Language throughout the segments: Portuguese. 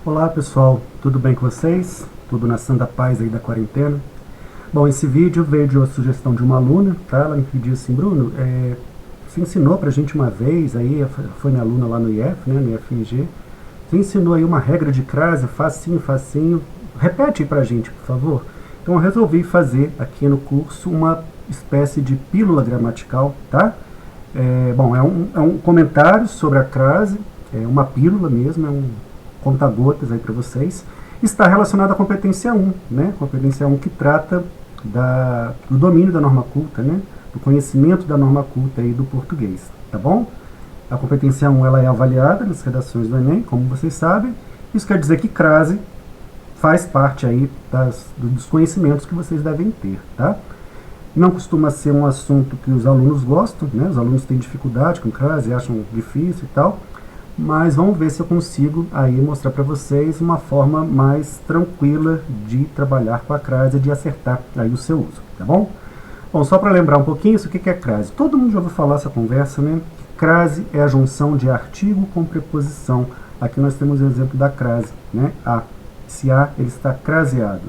Olá pessoal, tudo bem com vocês? Tudo na santa paz aí da quarentena? Bom, esse vídeo veio de uma sugestão de uma aluna, tá? Ela me pediu assim, Bruno, você ensinou pra gente uma vez, aí foi minha aluna lá no IF, né, no IFMG, você ensinou aí uma regra de crase, facinho, facinho, repete aí pra gente, por favor. Então eu resolvi fazer aqui no curso uma espécie de pílula gramatical, tá? Bom, é um comentário sobre a crase, é uma pílula mesmo, é um conta-gotas aí para vocês, está relacionado à competência 1, né? Competência 1 que trata do domínio da norma culta, né? Do conhecimento da norma culta aí do português, tá bom? A competência 1 ela é avaliada nas redações do Enem, como vocês sabem. Isso quer dizer que crase faz parte aí dos conhecimentos que vocês devem ter, tá? Não costuma ser um assunto que os alunos gostam, né? Os alunos têm dificuldade com crase, acham difícil e tal, mas vamos ver se eu consigo aí mostrar para vocês uma forma mais tranquila de trabalhar com a crase e de acertar aí o seu uso, tá bom? Bom, só para lembrar um pouquinho, isso o que é crase? Todo mundo já ouviu falar essa conversa, né? Crase é a junção de artigo com preposição. Aqui nós temos o exemplo da crase, né? A. Esse A, ele está craseado.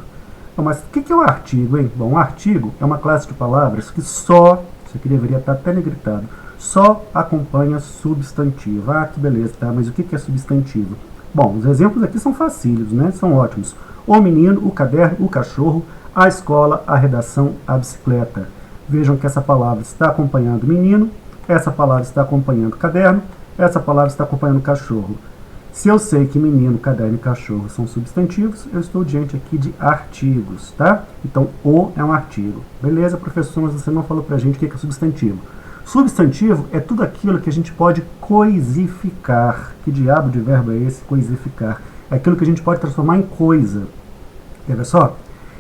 Bom, mas o que é o artigo, hein? Bom, o artigo é uma classe de palavras que só, isso aqui deveria estar até negritado, só acompanha substantivo. Ah, que beleza, tá? Mas o que é substantivo? Bom, os exemplos aqui são facílios, né? São ótimos. O menino, o caderno, o cachorro, a escola, a redação, a bicicleta. Vejam que essa palavra está acompanhando o menino, essa palavra está acompanhando o caderno, essa palavra está acompanhando o cachorro. Se eu sei que menino, caderno e cachorro são substantivos, eu estou diante aqui de artigos, tá? Então, o é um artigo. Beleza, professor, mas você não falou pra gente o que é substantivo. Substantivo é tudo aquilo que a gente pode coisificar. Que diabo de verbo é esse, coisificar? É aquilo que a gente pode transformar em coisa. Quer ver só?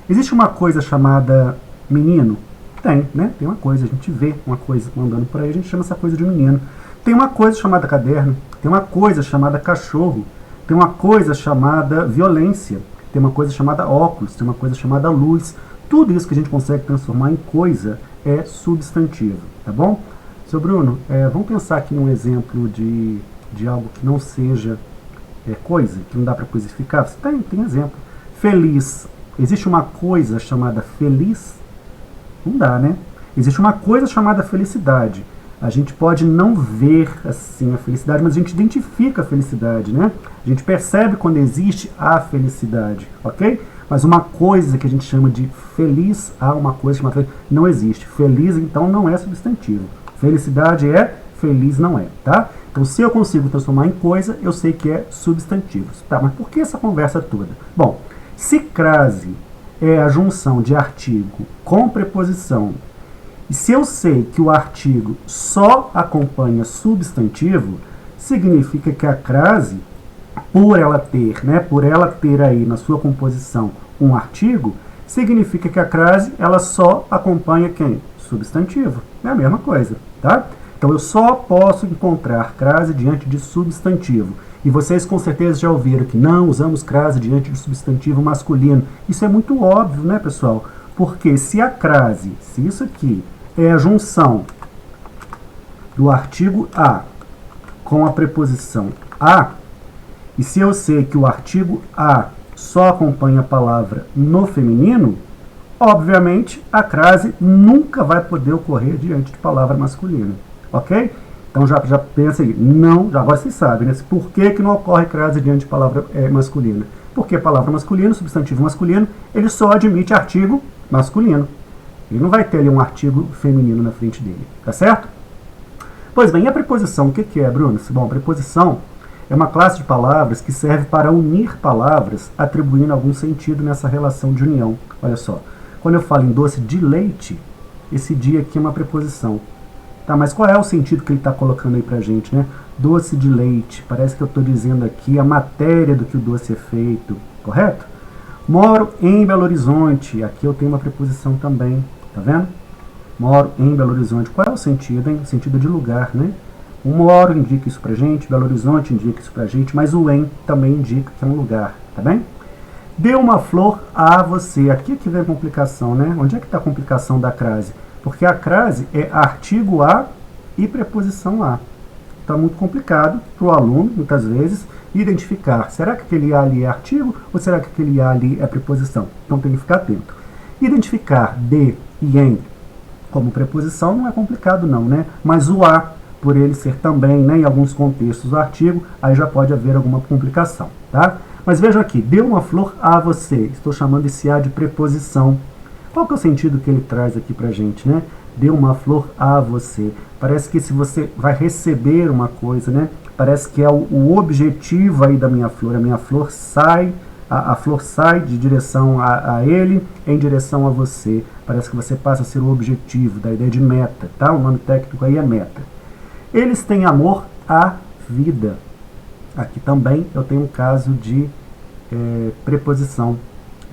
Existe uma coisa chamada menino? Tem, né? Tem uma coisa, a gente vê uma coisa andando por aí, a gente chama essa coisa de menino. Tem uma coisa chamada caderno, tem uma coisa chamada cachorro, tem uma coisa chamada violência, tem uma coisa chamada óculos, tem uma coisa chamada luz. Tudo isso que a gente consegue transformar em coisa é substantivo, tá bom? Seu Bruno, vamos pensar aqui num exemplo de algo que não seja coisa, que não dá para coisificar. Você tem exemplo. Feliz. Existe uma coisa chamada feliz? Não dá, né? Existe uma coisa chamada felicidade. A gente pode não ver assim a felicidade, mas a gente identifica a felicidade, né? A gente percebe quando existe a felicidade, ok? Mas uma coisa que a gente chama de feliz, uma coisa chamada feliz, não existe. Feliz, então, não é substantivo. Felicidade é, feliz não é, tá? Então, se eu consigo transformar em coisa, eu sei que é substantivo. Tá, mas por que essa conversa toda? Bom, se crase é a junção de artigo com preposição, e se eu sei que o artigo só acompanha substantivo, significa que a crase, por ela ter aí na sua composição um artigo, significa que a crase ela só acompanha quem? Substantivo. É a mesma coisa, tá? Então eu só posso encontrar crase diante de substantivo. E vocês com certeza já ouviram que não usamos crase diante de substantivo masculino. Isso é muito óbvio, né, pessoal? Porque se a crase, se isso aqui é a junção do artigo a com a preposição a, e se eu sei que o artigo a só acompanha a palavra no feminino, obviamente a crase nunca vai poder ocorrer diante de palavra masculina, ok? Então já pensa aí, não, agora vocês sabem, né? Por que não ocorre crase diante de palavra masculina? Porque a palavra masculina, substantivo masculino, ele só admite artigo masculino. Ele não vai ter ali um artigo feminino na frente dele, tá certo? Pois bem, e a preposição, o que é, Bruno? Bom, a preposição é uma classe de palavras que serve para unir palavras, atribuindo algum sentido nessa relação de união. Olha só, quando eu falo em doce de leite, esse de aqui é uma preposição. Tá, mas qual é o sentido que ele está colocando aí pra gente, né? Doce de leite, parece que eu estou dizendo aqui a matéria do que o doce é feito, correto? Moro em Belo Horizonte, aqui eu tenho uma preposição também. Tá vendo? Moro em Belo Horizonte. Qual é o sentido, hein? O sentido de lugar, né? O moro indica isso pra gente, Belo Horizonte indica isso pra gente, mas o em também indica que é um lugar, tá bem? Deu uma flor a você. Aqui é que vem a complicação, né? Onde é que está a complicação da crase? Porque a crase é artigo a e preposição a. Está muito complicado para o aluno, muitas vezes, Identificar, será que aquele A ali é artigo ou será que aquele A ali é preposição? Então tem que ficar atento. Identificar de e em como preposição não é complicado não, né? Mas o a, por ele ser também, né, em alguns contextos, o artigo, aí já pode haver alguma complicação, tá? Mas vejam aqui, deu uma flor a você. Estou chamando esse a de preposição. Qual que é o sentido que ele traz aqui pra gente, né? Deu uma flor a você. Parece que se você vai receber uma coisa, né? Parece que é o objetivo aí da minha flor. A minha flor sai, a flor sai de direção a ele, em direção a você. Parece que você passa a ser o objetivo, da ideia de meta, tá? O nome técnico aí é meta. Eles têm amor à vida. Aqui também eu tenho um caso de preposição.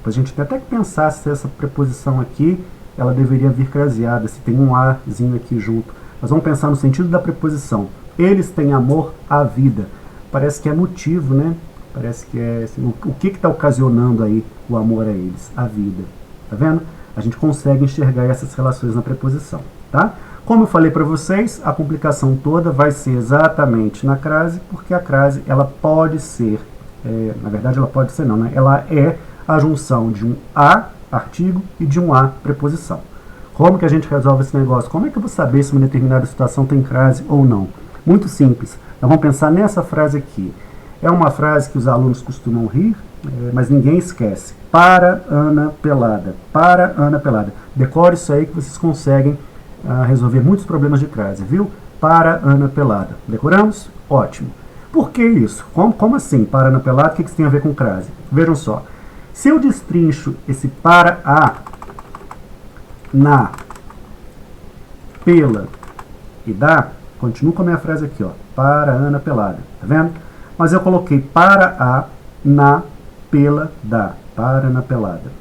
A gente tem até que pensar se essa preposição aqui, ela deveria vir craseada, se tem um azinho aqui junto. Mas vamos pensar no sentido da preposição. Eles têm amor à vida. Parece que é motivo, né? Parece que é assim, o que está ocasionando aí o amor a eles? A vida. Tá vendo? A gente consegue enxergar essas relações na preposição, tá? Como eu falei para vocês, a complicação toda vai ser exatamente na crase, porque a crase, ela pode ser, na verdade ela pode ser não, né? Ela é a junção de um a, artigo, e de um a, preposição. Como que a gente resolve esse negócio? Como é que eu vou saber se uma determinada situação tem crase ou não? Muito simples. Nós vamos pensar nessa frase aqui. É uma frase que os alunos costumam rir, mas ninguém esquece. Para Ana Pelada. Para Ana Pelada. Decore isso aí que vocês conseguem resolver muitos problemas de crase, viu? Para Ana Pelada. Decoramos? Ótimo. Por que isso? Como assim? Para Ana Pelada, o que isso tem a ver com crase? Vejam só. Se eu destrincho esse para a, na, pela e da, continuo com a minha frase aqui, ó. Para Ana Pelada. Tá vendo? Mas eu coloquei para a, na, pela, da. Para Ana Pelada.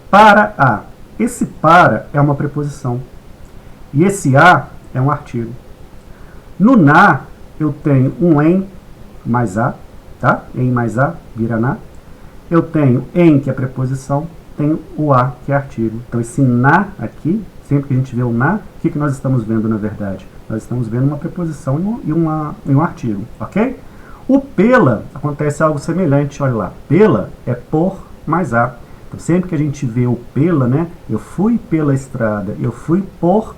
Para a. Esse para é uma preposição. E esse a é um artigo. No na, eu tenho um em mais a, tá? Em mais a, vira na. Eu tenho em, que é preposição, tenho o a, que é artigo. Então, esse na aqui, sempre que a gente vê o na, o que nós estamos vendo, na verdade? Nós estamos vendo uma preposição e um artigo, ok? O pela, acontece algo semelhante, olha lá. Pela é por mais a. Então, sempre que a gente vê o pela, né? Eu fui pela estrada, eu fui por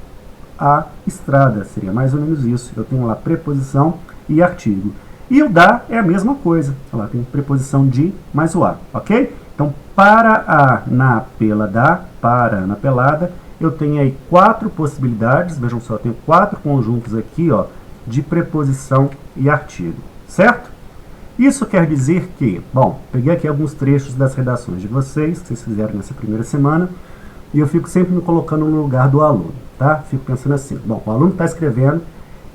a estrada. Seria mais ou menos isso. Eu tenho lá preposição e artigo. E o da é a mesma coisa. Olha lá, tem preposição de mais o a, ok? Então, para a, na, pela, da, para, na, pelada, eu tenho aí 4 possibilidades. Vejam só, eu tenho 4 conjuntos aqui, ó, de preposição e artigo. Certo? Isso quer dizer que, bom, peguei aqui alguns trechos das redações de vocês, que vocês fizeram nessa primeira semana, e eu fico sempre me colocando no lugar do aluno, tá? Fico pensando assim, bom, o aluno está escrevendo,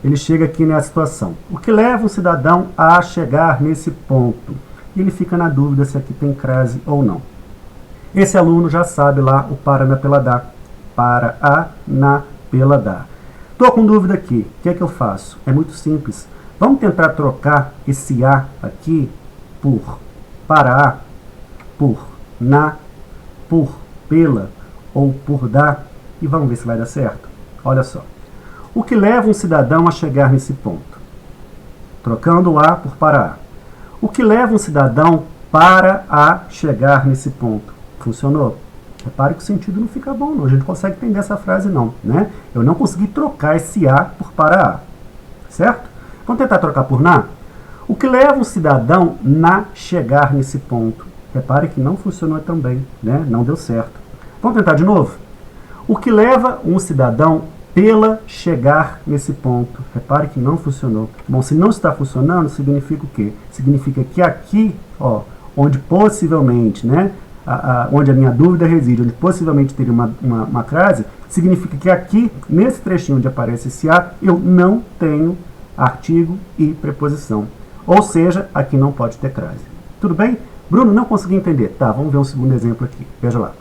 ele chega aqui nessa situação. O que leva um cidadão a chegar nesse ponto? E ele fica na dúvida se aqui tem crase ou não. Esse aluno já sabe lá o para, na, pela, da. Para, a, na, pela, da. Estou com dúvida aqui, o que é que eu faço? É muito simples. Vamos tentar trocar esse a aqui por para a, por na, por pela ou por da e vamos ver se vai dar certo. Olha só. O que leva um cidadão a chegar nesse ponto? Trocando o a por para a. O que leva um cidadão para a chegar nesse ponto? Funcionou? Repare que o sentido não fica bom, não. A gente não consegue entender essa frase, não, né? Eu não consegui trocar esse a por para a. Certo? Vamos tentar trocar por na? O que leva um cidadão na chegar nesse ponto? Repare que não funcionou também, né? Não deu certo. Vamos tentar de novo? O que leva um cidadão pela chegar nesse ponto? Repare que não funcionou. Bom, se não está funcionando, significa o quê? Significa que aqui, ó, onde possivelmente, né? Onde a minha dúvida reside, onde possivelmente teria uma crase, significa que aqui, nesse trechinho onde aparece esse a, eu não tenho artigo e preposição. Ou seja, aqui não pode ter crase. Tudo bem? Bruno, não consegui entender. Tá, vamos ver um segundo exemplo aqui. Veja lá.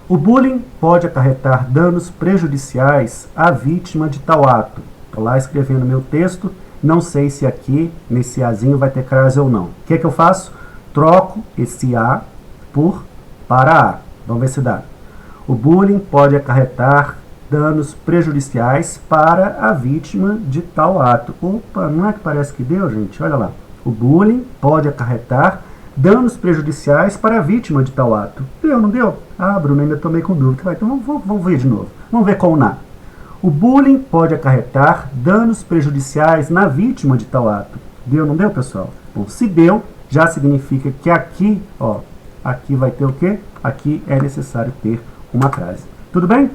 O bullying pode acarretar danos prejudiciais à vítima de tal ato. Estou lá escrevendo meu texto, não sei se aqui, nesse azinho, vai ter crase ou não. O que é que eu faço? Troco esse a por para a. Vamos ver se dá. O bullying pode acarretar danos prejudiciais para a vítima de tal ato. Opa, não é que parece que deu, gente? Olha lá. O bullying pode acarretar danos prejudiciais para a vítima de tal ato. Deu, não deu? Ah, Bruno, ainda tomei com dúvida. Então vamos ver de novo. Vamos ver com o na. O bullying pode acarretar danos prejudiciais na vítima de tal ato. Deu, não deu, pessoal? Bom, se deu, já significa que aqui, ó, aqui vai ter o quê? Aqui é necessário ter uma crase. Tudo bem?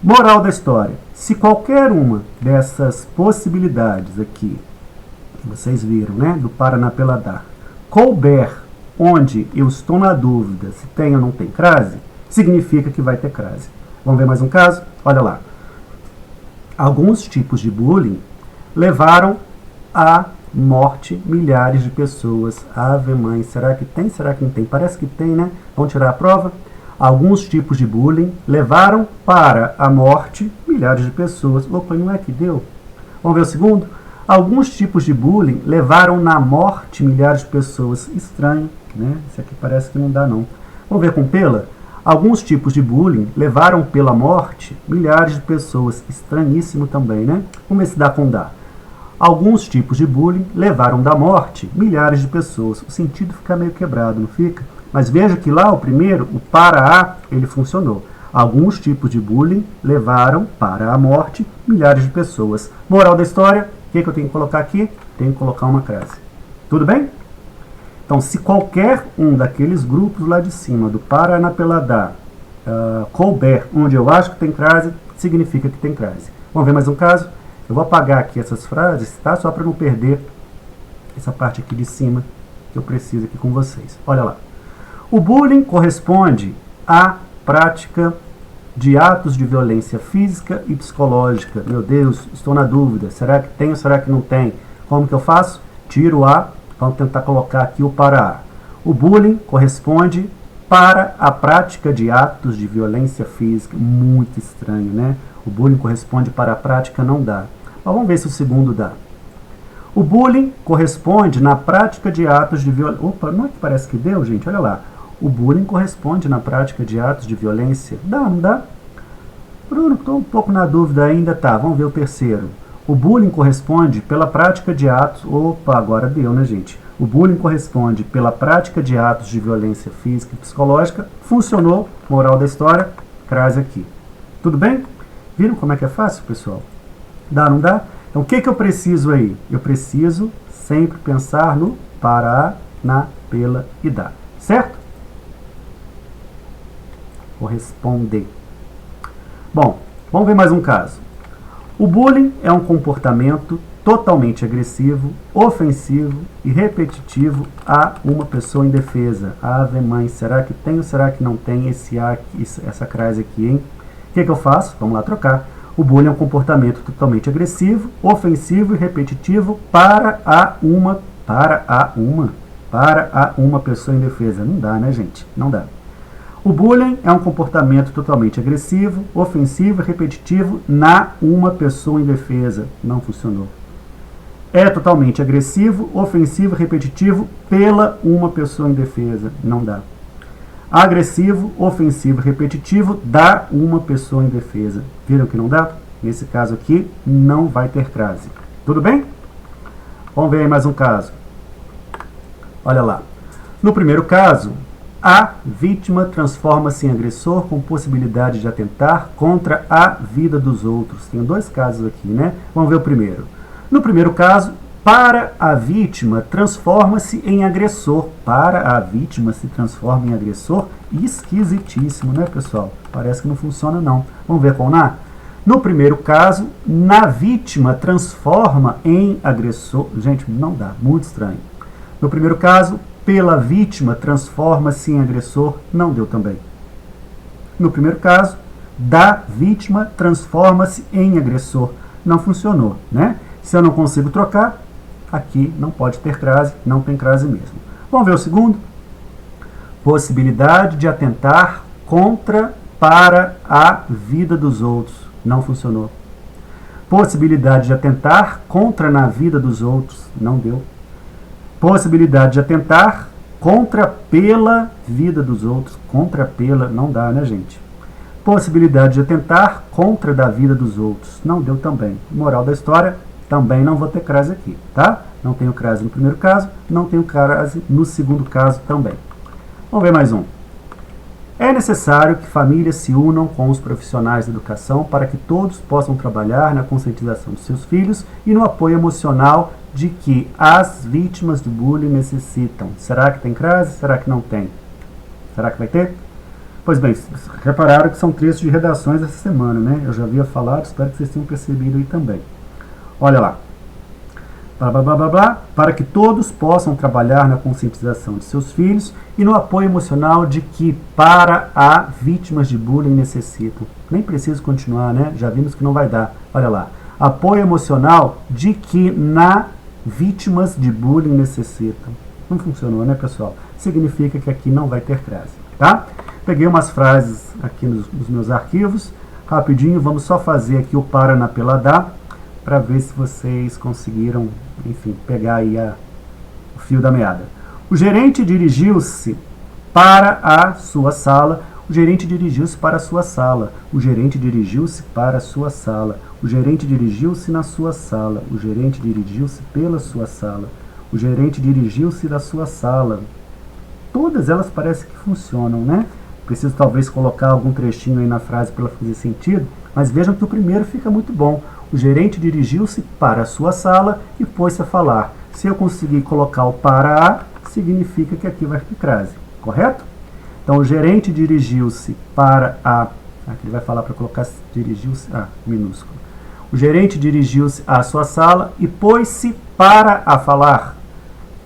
Moral da história. Se qualquer uma dessas possibilidades aqui, que vocês viram, né, do Paraná pela dar, couber onde eu estou na dúvida se tem ou não tem crase, significa que vai ter crase. Vamos ver mais um caso? Olha lá. Alguns tipos de bullying levaram à morte milhares de pessoas. Ave mãe, será que tem? Será que não tem? Parece que tem, né? Vamos tirar a prova? Alguns tipos de bullying levaram para a morte milhares de pessoas. Opa, não é que deu? Vamos ver o segundo? Alguns tipos de bullying levaram na morte milhares de pessoas. Estranho, né? Esse aqui parece que não dá, não. Vamos ver com pela? Alguns tipos de bullying levaram pela morte milhares de pessoas. Estranhíssimo também, né? Vamos ver se dá com dá. Alguns tipos de bullying levaram da morte milhares de pessoas. O sentido fica meio quebrado, não fica? Mas veja que lá o primeiro, o para a, ele funcionou. Alguns tipos de bullying levaram para a morte milhares de pessoas. Moral da história, o que eu tenho que colocar aqui? Tenho que colocar uma crase. Tudo bem? Então, se qualquer um daqueles grupos lá de cima, do para na pela da, couber, onde eu acho que tem crase, significa que tem crase. Vamos ver mais um caso? Eu vou apagar aqui essas frases, tá? Só para não perder essa parte aqui de cima que eu preciso aqui com vocês. Olha lá. O bullying corresponde à prática de atos de violência física e psicológica. Meu Deus, estou na dúvida. Será que tem ou será que não tem? Como que eu faço? Tiro a, vamos tentar colocar aqui o para a. O bullying corresponde para a prática de atos de violência física. Muito estranho, né? O bullying corresponde para a prática, não dá. Mas vamos ver se o segundo dá. O bullying corresponde na prática de atos de violência... Opa, não é que parece que deu, gente? Olha lá. O bullying corresponde na prática de atos de violência. Dá, não dá? Bruno, estou um pouco na dúvida ainda. Tá, vamos ver o terceiro. O bullying corresponde pela prática de atos... Opa, agora deu, né, gente? O bullying corresponde pela prática de atos de violência física e psicológica. Funcionou. Moral da história. Crase aqui. Tudo bem? Viram como é que é fácil, pessoal? Dá, não dá? Então, o que eu preciso aí? Eu preciso sempre pensar no para, na, pela e dá. Certo? Corresponder. Bom, vamos ver mais um caso. O bullying é um comportamento totalmente agressivo, ofensivo e repetitivo a uma pessoa indefesa. Ave mãe, será que tem ou será que não tem esse A aqui, essa crase aqui, hein? O que eu faço? Vamos lá trocar. O bullying é um comportamento totalmente agressivo, ofensivo e repetitivo para uma pessoa indefesa. Não dá, né, gente? Não dá. O bullying é um comportamento totalmente agressivo, ofensivo e repetitivo na uma pessoa indefesa. Não funcionou. É totalmente agressivo, ofensivo e repetitivo pela uma pessoa indefesa. Não dá. Agressivo, ofensivo e repetitivo da uma pessoa indefesa. Viram que não dá? Nesse caso aqui, não vai ter crase. Tudo bem? Vamos ver aí mais um caso. Olha lá. No primeiro caso, a vítima transforma-se em agressor com possibilidade de atentar contra a vida dos outros. Tem dois casos aqui, né? Vamos ver o primeiro. No primeiro caso, para a vítima, transforma-se em agressor. Para a vítima se transforma em agressor. Esquisitíssimo, né, pessoal? Parece que não funciona, não. Vamos ver qual na? No primeiro caso, na vítima transforma em agressor. Gente, não dá. Muito estranho. No primeiro caso, pela vítima transforma-se em agressor. Não deu também. No primeiro caso, da vítima transforma-se em agressor. Não funcionou, né? Se eu não consigo trocar, aqui não pode ter crase, não tem crase mesmo. Vamos ver o segundo. Possibilidade de atentar contra, para a vida dos outros. Não funcionou. Possibilidade de atentar contra na vida dos outros. Não deu. Possibilidade de atentar contra pela vida dos outros. Contra pela, não dá, né, gente? Possibilidade de atentar contra da vida dos outros. Não deu também. Moral da história, também não vou ter crase aqui, tá? Não tenho crase no primeiro caso, não tenho crase no segundo caso também. Vamos ver mais um. É necessário que famílias se unam com os profissionais da educação para que todos possam trabalhar na conscientização de seus filhos e no apoio emocional de que as vítimas de bullying necessitam. Será que tem crase? Será que não tem? Será que vai ter? Pois bem, repararam que são trechos de redações essa semana, né? Eu já havia falado, espero que vocês tenham percebido aí também. Olha lá. Blá, blá, blá, blá, blá, para que todos possam trabalhar na conscientização de seus filhos e no apoio emocional de que para a vítimas de bullying necessitam. Nem preciso continuar, né? Já vimos que não vai dar. Olha lá. Apoio emocional de que na vítimas de bullying necessitam. Não funcionou, né, pessoal? Significa que aqui não vai ter crase, tá? Peguei umas frases aqui nos meus arquivos. Rapidinho, vamos só fazer aqui o para na pelada para ver se vocês conseguiram, enfim, pegar aí o fio da meada. O gerente dirigiu-se para a sua sala. O gerente dirigiu-se para a sua sala. O gerente dirigiu-se para a sua sala. O gerente dirigiu-se na sua sala. O gerente dirigiu-se pela sua sala. O gerente dirigiu-se da sua sala. Todas elas parecem que funcionam, né? Preciso talvez colocar algum trechinho aí na frase para ela fazer sentido, mas vejam que o primeiro fica muito bom. O gerente dirigiu-se para a sua sala e pôs-se a falar. Se eu conseguir colocar o para a, significa que aqui vai ter crase, correto? Então, o gerente dirigiu-se para a... Aqui ele vai falar para colocar dirigiu-se a minúsculo. O gerente dirigiu-se à sua sala e pôs-se para a falar.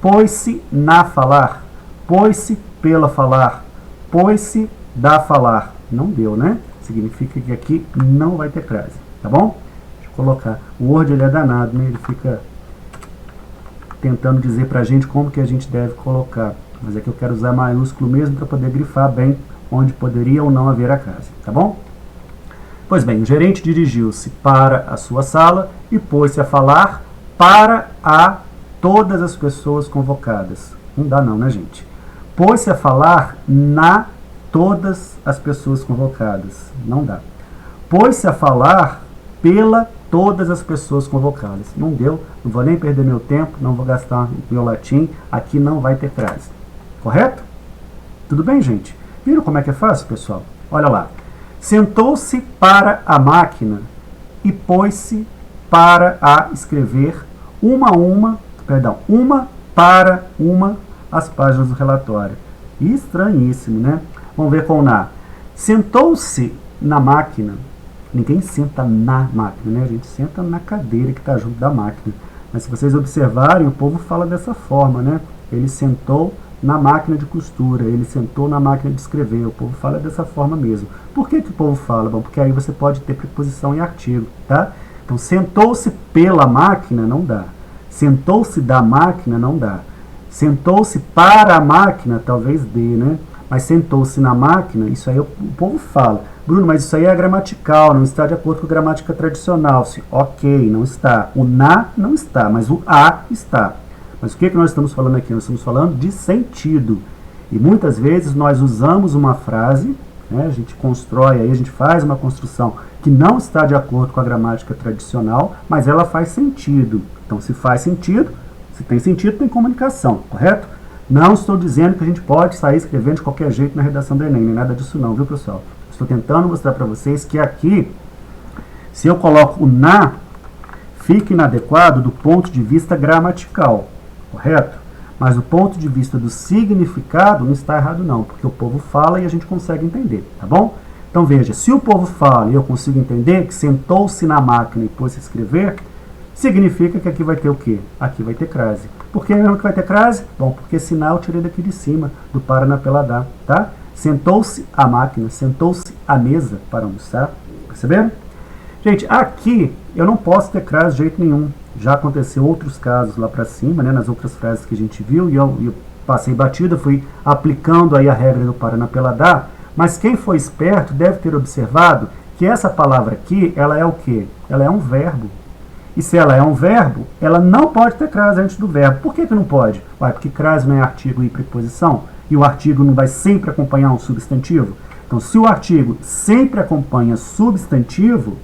Pôs-se na falar. Pôs-se pela falar. Pôs-se da falar. Não deu, né? Significa que aqui não vai ter crase, tá bom? Deixa eu colocar. O Word, ele é danado, né? Ele fica tentando dizer pra gente como que a gente deve colocar. Mas aqui eu quero usar maiúsculo mesmo para poder grifar bem onde poderia ou não haver a crase, tá bom? Pois bem, o gerente dirigiu-se para a sua sala e pôs-se a falar para a todas as pessoas convocadas. Não dá não, né, gente? Pôs-se a falar na todas as pessoas convocadas. Não dá. Pôs-se a falar pela todas as pessoas convocadas. Não deu, não vou nem perder meu tempo, não vou gastar meu latim, aqui não vai ter crase. Correto? Tudo bem, gente? Viram como é que é fácil, pessoal? Olha lá. Sentou-se para a máquina e pôs-se para a escrever uma para uma as páginas do relatório. Estranhíssimo, né? Vamos ver com o na. Sentou-se na máquina. Ninguém senta na máquina, né? A gente senta na cadeira que está junto da máquina. Mas se vocês observarem, o povo fala dessa forma, né? Ele sentou na máquina de costura, ele sentou na máquina de escrever. O povo fala dessa forma mesmo. Por que que o povo fala? Bom, porque aí você pode ter preposição em artigo, tá? Então, sentou-se pela máquina, não dá. Sentou-se da máquina, não dá. Sentou-se para a máquina, talvez dê, né? Mas sentou-se na máquina, isso aí o povo fala. Bruno, mas isso aí é gramatical, não está de acordo com a gramática tradicional. Ok, não está. O na não está, mas o a está. Mas o que nós estamos falando aqui? Nós estamos falando de sentido. E muitas vezes nós usamos uma frase, né? A gente constrói aí, a gente faz uma construção que não está de acordo com a gramática tradicional, mas ela faz sentido. Então, se faz sentido, se tem sentido, tem comunicação, correto? Não estou dizendo que a gente pode sair escrevendo de qualquer jeito na redação do Enem, nem nada disso não, viu, pessoal? Estou tentando mostrar para vocês que aqui, se eu coloco o na, fica inadequado do ponto de vista gramatical, correto? Mas do ponto de vista do significado, não está errado não, porque o povo fala e a gente consegue entender, tá bom? Então veja, se o povo fala e eu consigo entender que sentou-se na máquina e pôs-se a escrever, significa que aqui vai ter o quê? Aqui vai ter crase. Por que mesmo que vai ter crase? Bom, porque sinal eu tirei daqui de cima, do para na peladá, tá? Sentou-se a máquina, sentou-se a mesa para almoçar. Perceberam? Gente, aqui eu não posso ter crase de jeito nenhum. Já aconteceu outros casos lá para cima, né, nas outras frases que a gente viu, e eu passei batida, fui aplicando aí a regra do para na peladá, mas quem foi esperto deve ter observado que essa palavra aqui, ela é o quê? Ela é um verbo. E se ela é um verbo, ela não pode ter crase antes do verbo. Por que que não pode? Ué, porque crase não é artigo e preposição, e o artigo não vai sempre acompanhar um substantivo. Então, se o artigo sempre acompanha substantivo,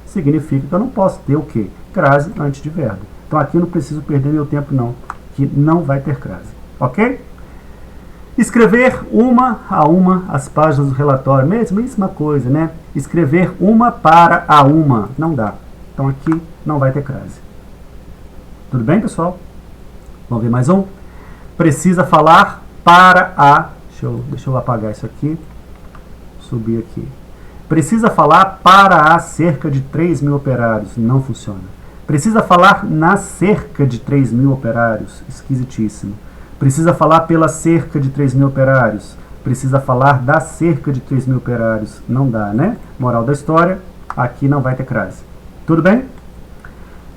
significa que eu não posso ter o quê? Crase antes de verbo. Então aqui eu não preciso perder meu tempo não, que não vai ter crase, ok? Escrever uma a uma as páginas do relatório, mesma coisa, né? Escrever uma para a uma, não dá. Então aqui não vai ter crase. Tudo bem, pessoal? Vamos ver mais um? Precisa falar para a... Deixa eu apagar isso aqui. Subir aqui. Precisa falar para a cerca de 3.000 operários. Não funciona. Precisa falar na cerca de 3.000 operários. Esquisitíssimo. Precisa falar pela cerca de 3.000 operários. Precisa falar da cerca de 3.000 operários. Não dá, né? Moral da história, aqui não vai ter crase. Tudo bem?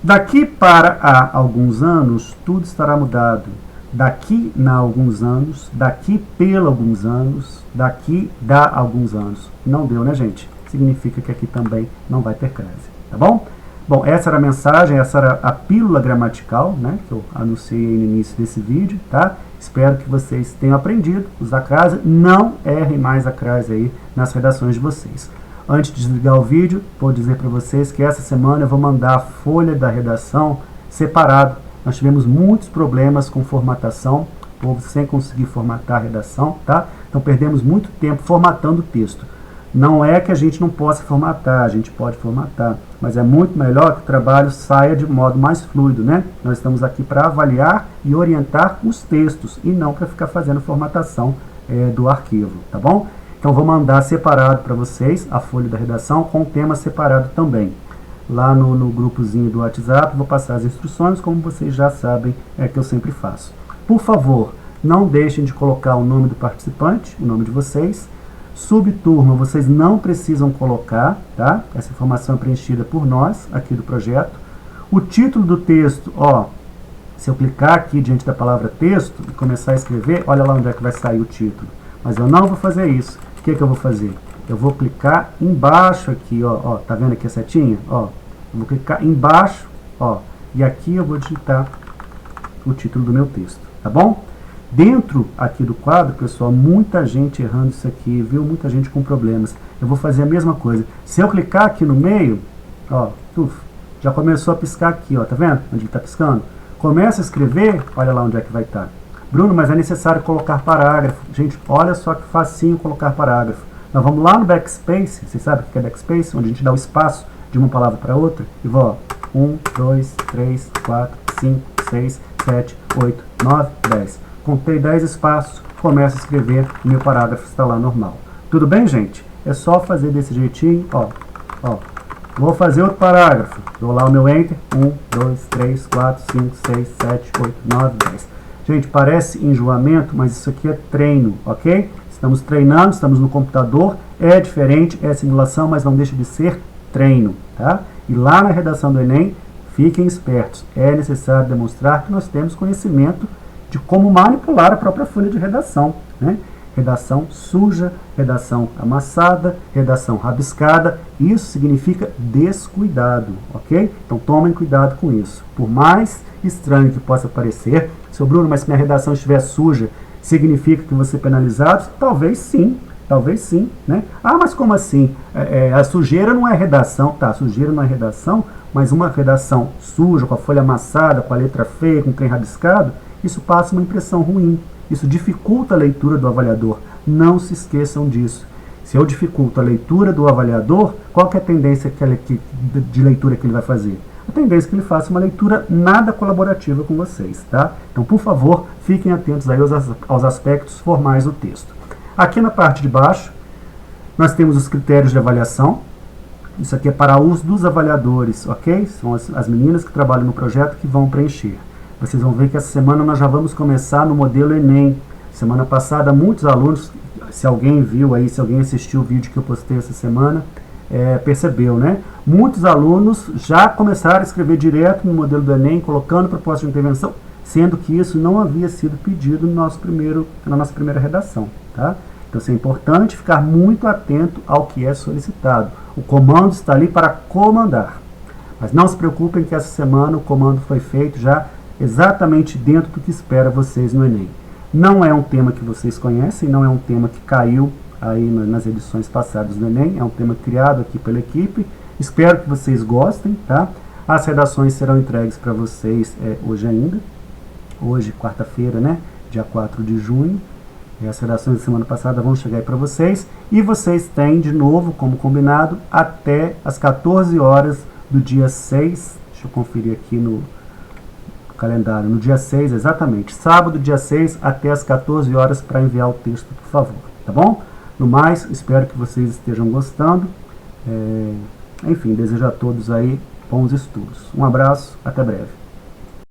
Daqui para há alguns anos, tudo estará mudado. Daqui a alguns anos, daqui pela alguns anos, daqui dá alguns anos. Não deu, né, gente? Significa que aqui também não vai ter crase, tá bom? Bom, essa era a mensagem, essa era a pílula gramatical, né, que eu anunciei aí no início desse vídeo, tá? Espero que vocês tenham aprendido a usar crase. Não errem mais a crase aí nas redações de vocês. Antes de desligar o vídeo, vou dizer para vocês que essa semana eu vou mandar a folha da redação separado. Nós tivemos muitos problemas com formatação, o povo sem conseguir formatar a redação, tá? Então perdemos muito tempo formatando o texto. Não é que a gente não possa formatar, a gente pode formatar, mas é muito melhor que o trabalho saia de modo mais fluido, né? Nós estamos aqui para avaliar e orientar os textos e não para ficar fazendo formatação do arquivo, tá bom? Então vou mandar separado para vocês a folha da redação com o tema separado também. Lá no grupozinho do WhatsApp vou passar as instruções, como vocês já sabem, é que eu sempre faço. Por favor, não deixem de colocar o nome do participante, o nome de vocês. Subturma, vocês não precisam colocar, tá? Essa informação é preenchida por nós, aqui do projeto. O título do texto, ó, se eu clicar aqui diante da palavra texto e começar a escrever, olha lá onde é que vai sair o título. Mas eu não vou fazer isso. O que eu vou fazer? Eu vou clicar embaixo aqui, ó, tá vendo aqui a setinha? Ó, eu vou clicar embaixo, ó, e aqui eu vou digitar o título do meu texto, tá bom? Dentro aqui do quadro, pessoal, muita gente errando isso aqui, viu? Muita gente com problemas. Eu vou fazer a mesma coisa. Se eu clicar aqui no meio, ó, já começou a piscar aqui, ó, tá vendo? Onde ele está piscando? Começa a escrever, olha lá onde é que vai estar. Bruno, mas é necessário colocar parágrafo. Gente, olha só que facinho colocar parágrafo. Nós vamos lá no backspace, vocês sabem o que é backspace? Onde a gente dá o espaço de uma palavra para outra. E vou, ó, 1, 2, 3, 4, 5, 6, 7, 8, 9, 10. Contei 10 espaços, começo a escrever e meu parágrafo está lá normal. Tudo bem, gente? É só fazer desse jeitinho, ó. Vou fazer outro parágrafo. Dou lá o meu Enter. 1, 2, 3, 4, 5, 6, 7, 8, 9, 10. Gente, parece enjoamento, mas isso aqui é treino, ok? Estamos treinando, estamos no computador, é diferente, é simulação, mas não deixa de ser treino, tá? E lá na redação do Enem, fiquem espertos. É necessário demonstrar que nós temos conhecimento de como manipular a própria folha de redação, né? Redação suja, redação amassada, redação rabiscada, isso significa descuidado, ok? Então tomem cuidado com isso. Por mais estranho que possa parecer, seu Bruno, mas se minha redação estiver suja, significa que vou ser penalizado? Talvez sim, né? Ah, mas como assim? A sujeira não é redação, tá? A sujeira não é redação, mas uma redação suja, com a folha amassada, com a letra feia, com o trem rabiscado, isso passa uma impressão ruim. Isso dificulta a leitura do avaliador. Não se esqueçam disso. Se eu dificulto a leitura do avaliador, qual que é a tendência de leitura que ele vai fazer? A tendência é que ele faça uma leitura nada colaborativa com vocês, tá? Então, por favor, fiquem atentos aí aos aspectos formais do texto. Aqui na parte de baixo, nós temos os critérios de avaliação. Isso aqui é para uso dos avaliadores, ok? São as meninas que trabalham no projeto que vão preencher. Vocês vão ver que essa semana nós já vamos começar no modelo Enem. Semana passada, muitos alunos, se alguém viu aí, se alguém assistiu o vídeo que eu postei essa semana, percebeu, né? Muitos alunos já começaram a escrever direto no modelo do Enem, colocando proposta de intervenção, sendo que isso não havia sido pedido na nossa primeira redação, tá? Então, isso é importante ficar muito atento ao que é solicitado. O comando está ali para comandar. Mas não se preocupem que essa semana o comando foi feito já exatamente dentro do que espera vocês no Enem. Não é um tema que vocês conhecem, não é um tema que caiu aí nas edições passadas do Enem, é um tema criado aqui pela equipe. Espero que vocês gostem, tá? As redações serão entregues para vocês hoje ainda, hoje, quarta-feira, né, dia 4 de junho. E as redações da semana passada vão chegar aí para vocês. E vocês têm, de novo, como combinado, até as 14 horas do dia 6. Deixa eu conferir aqui no calendário. No dia 6, exatamente. Sábado, dia 6, até as 14 horas para enviar o texto, por favor. Tá bom? No mais, espero que vocês estejam gostando. Enfim, desejo a todos aí bons estudos. Um abraço, até breve.